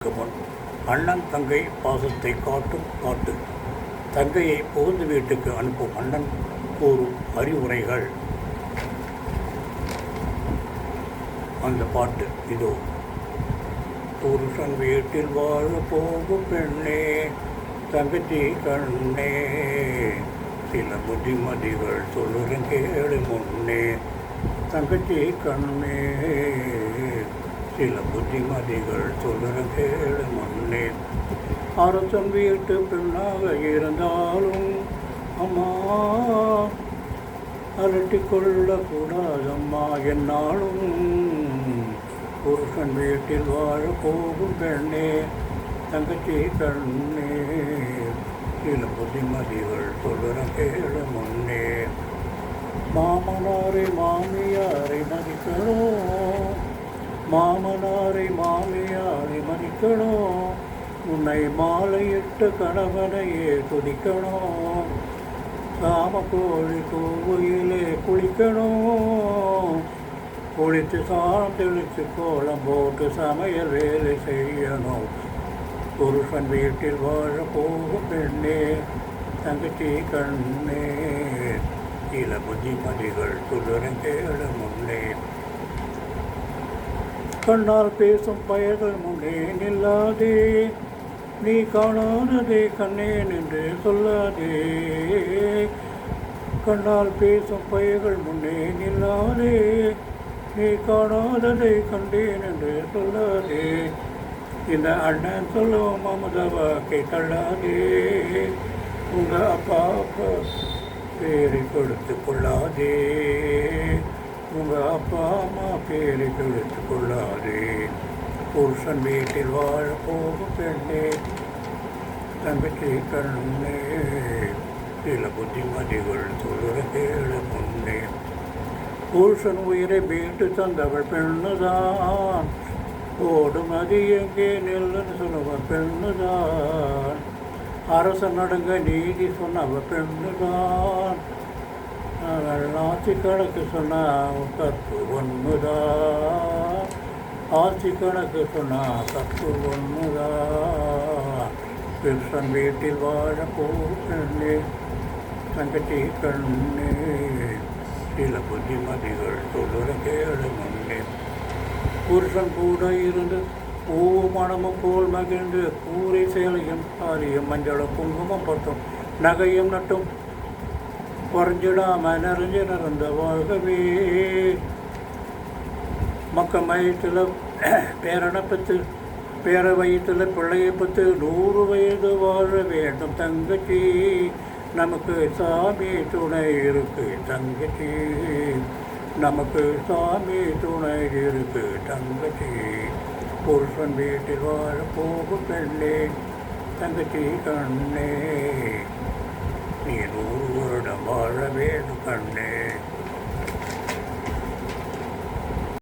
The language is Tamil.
முன் அண்ணன் தங்கை பாசத்தை காட்டும் பாட்டு. தங்கையை புகுந்து வீட்டுக்கு அனுப்பும் அண்ணன் கூறும் அறிவுரைகள். அந்த பாட்டு இதோ. புருஷன் வீட்டில் வாழ போகும் பெண்ணே, தங்கச்சி கண்ணே, சில புத்திமதிகள் சொல்லுறேன் கேளு முன்னே. தங்கச்சி கண்ணே, சில புத்திமதிகள் சொல்லுறேன் கேளு முன்னே. அரசன் வீட்டு பெண்ணாக இருந்தாலும் அம்மா அலட்டி கொள்ளக்கூடாதம்மா என்னாலும். புருஷன் வீட்டில் வாழ போகும் பெண்ணே, தங்கச்சி கண்ணே, சில புத்திமதிகள் சொல்லுறேன் கேளு முன்னே. மாமனாரை மாமியாரை மதிக்கணும், மாமனாரை மாமியாரை மதிக்கணும், உன்னை மாலையிட்ட கணவனையே துதிக்கணும். சாம கோழி கோவிலே குளிக்கணும், குளித்து சாணம் தெளித்து கோலம் போட்டு சமையல் வேலை செய்யணும். புருஷன் வீட்டில் வாழ போகும் பெண்ணே, தங்கச்சி கண்ணே, சில புத்திமதிகள் சொல்லுறேன் கேளு முன்னே. கண்ணால் பேசும் பயர்கள் முன்னே நில்லாதே, நீ காணாததே கண்ணேன் என்று சொல்லாதே. கண்ணால் பேசும் பயர்கள் முன்னே நில்லாதே, நீ காணாததை கண்டேன் என்று சொல்லாதே. இந்த அண்ணன் சொல்லும் மமதவாக்கை தள்ளாதே, உங்கள் அப்பா பேரை கொடுத்து கொள்ளாதே, உங்கள் அப்பா அம்மா பேரை கெடுத்து கொள்ளாதே. புருஷன் வீட்டில் வாழ போகும் பெண்ணே, தங்கச்சி கண்ணே, சில புத்திமதிகள் சொல்லுற கேளு முன்னே. புருஷன் உயிரை மீட்டு தந்தவள் பெண்ணுதான், ஓடும் அது எங்கே நெல்லுன்னு சொன்னவள் பெண்ணுதான். அரசன் நடுங்க நீதி சொன்னவள் பெண்ணுதான், அவள் ஆட்சி கணக்கு சொன்னா கற்பு ஒன்றுதான், ஆட்சி கணக்கு சொன்னா கற்பு ஒன்றுதான். புருஷன் வீட்டில் வாழ போண்ணே, தங்கச்சி கண்ணே, சில புத்திமதிகள் சொல்லுற கேளு முன்னே. புருஷன் கூட இருந்து பூ மணமும் போல் மகிழ்ந்து கூரை சேலையும் சாரியும் மஞ்சளும் குங்குமம் பட்டும் நகையும் நட்டும் குறைஞ்சிடாம நிறைஞ்சு நிறந்த வாழ்கவே. மக்க வயிற்றில் பேரனை பத்து, பேர வயிற்றில் பிள்ளையை பத்து 100 வயது வாழ வேண்டும் தங்கச்சி, நமக்கு சாமி துணை இருக்கு தங்கச்சி, நமக்கு சாமி துணை இருக்கு தங்கச்சி. புருஷன் வீட்டில் வாழ போகும் பெண்ணே, தங்கச்சி கண்ணே, நீ 100 வருடம் வாழ வேண்டும் கண்ணே.